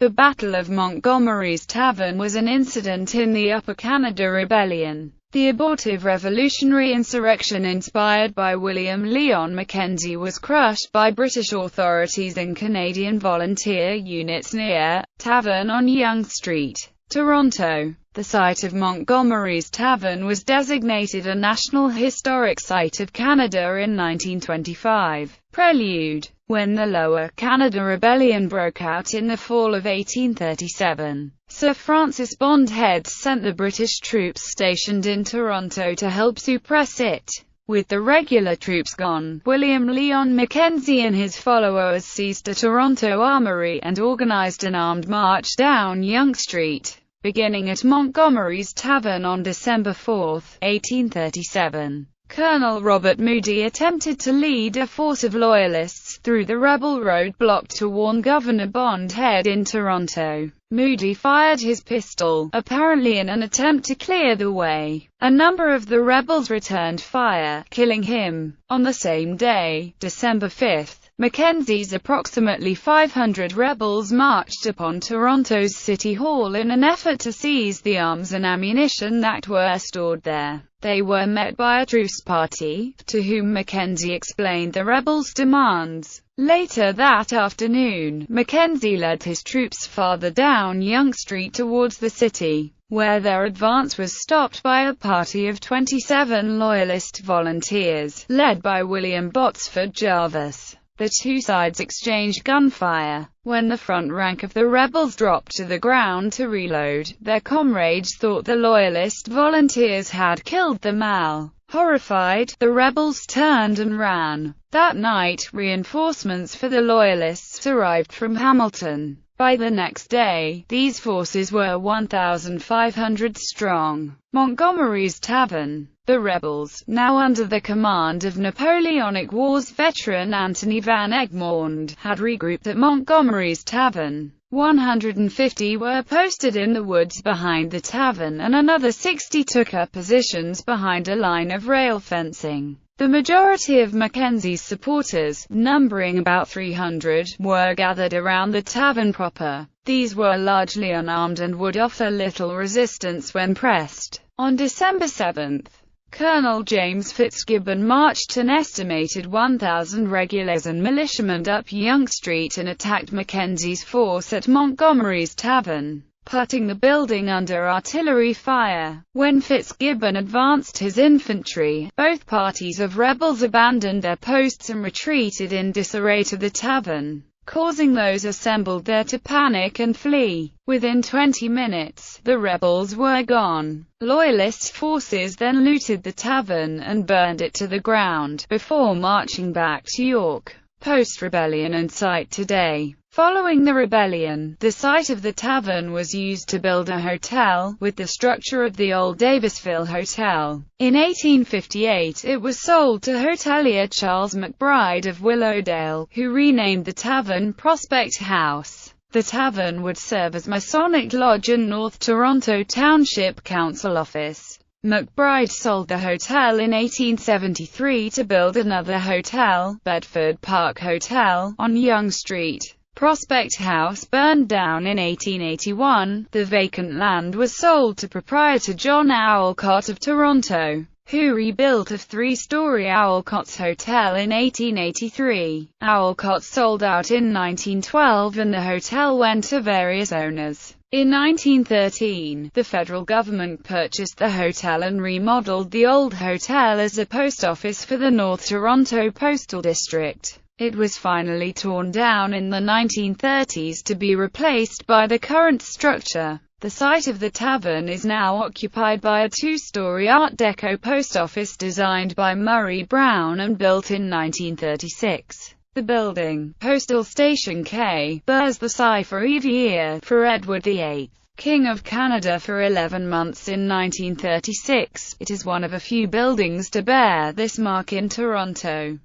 The Battle of Montgomery's Tavern was an incident in the Upper Canada Rebellion. The abortive revolutionary insurrection inspired by William Lyon Mackenzie was crushed by British authorities in Canadian volunteer units near Tavern on Yonge Street, Toronto. The site of Montgomery's Tavern was designated a National Historic Site of Canada in 1925. Prelude. When the Lower Canada Rebellion broke out in the fall of 1837, Sir Francis Bond Head sent the British troops stationed in Toronto to help suppress it. With the regular troops gone, William Lyon Mackenzie and his followers seized a Toronto armory and organized an armed march down Yonge Street, beginning at Montgomery's Tavern on December 4, 1837. Colonel Robert Moody attempted to lead a force of Loyalists through the rebel roadblock to warn Governor Bond Head in Toronto. Moody fired his pistol, apparently in an attempt to clear the way. A number of the rebels returned fire, killing him. On the same day, December 5, Mackenzie's approximately 500 rebels marched upon Toronto's City Hall in an effort to seize the arms and ammunition that were stored there. They were met by a truce party, to whom Mackenzie explained the rebels' demands. Later that afternoon, Mackenzie led his troops farther down Yonge Street towards the city, where their advance was stopped by a party of 27 Loyalist volunteers, led by William Botsford Jarvis. The two sides exchanged gunfire. When the front rank of the rebels dropped to the ground to reload, their comrades thought the Loyalist volunteers had killed them all. Horrified, the rebels turned and ran. That night, reinforcements for the Loyalists arrived from Hamilton. By the next day, these forces were 1,500 strong. Montgomery's Tavern. The rebels, now under the command of Napoleonic Wars veteran Antony van Egmond, had regrouped at Montgomery's Tavern. 150 were posted in the woods behind the tavern, and another 60 took up positions behind a line of rail fencing. The majority of Mackenzie's supporters, numbering about 300, were gathered around the tavern proper. These were largely unarmed and would offer little resistance when pressed. On December 7, Colonel James Fitzgibbon marched an estimated 1,000 regulars and militiamen up Yonge Street and attacked Mackenzie's force at Montgomery's Tavern, putting the building under artillery fire. When Fitzgibbon advanced his infantry, both parties of rebels abandoned their posts and retreated in disarray to the tavern, causing those assembled there to panic and flee. Within 20 minutes, the rebels were gone. Loyalist forces then looted the tavern and burned it to the ground, before marching back to York. Post-rebellion and site today. Following the rebellion, the site of the tavern was used to build a hotel, with the structure of the old Davisville Hotel. In 1858 it was sold to hotelier Charles McBride of Willowdale, who renamed the tavern Prospect House. The tavern would serve as Masonic Lodge and North Toronto Township Council office. McBride sold the hotel in 1873 to build another hotel, Bedford Park Hotel, on Yonge Street. Prospect House burned down in 1881. The vacant land was sold to proprietor John Owlcott of Toronto, who rebuilt a 3-story Owlcott's Hotel in 1883. Owlcott sold out in 1912 and the hotel went to various owners. In 1913, the federal government purchased the hotel and remodeled the old hotel as a post office for the North Toronto Postal District. It was finally torn down in the 1930s to be replaced by the current structure. The site of the tavern is now occupied by a 2-story Art Deco post office designed by Murray Brown and built in 1936. The building, Postal Station K, bears the cipher EVE for Edward VIII, King of Canada for 11 months in 1936. It is one of a few buildings to bear this mark in Toronto.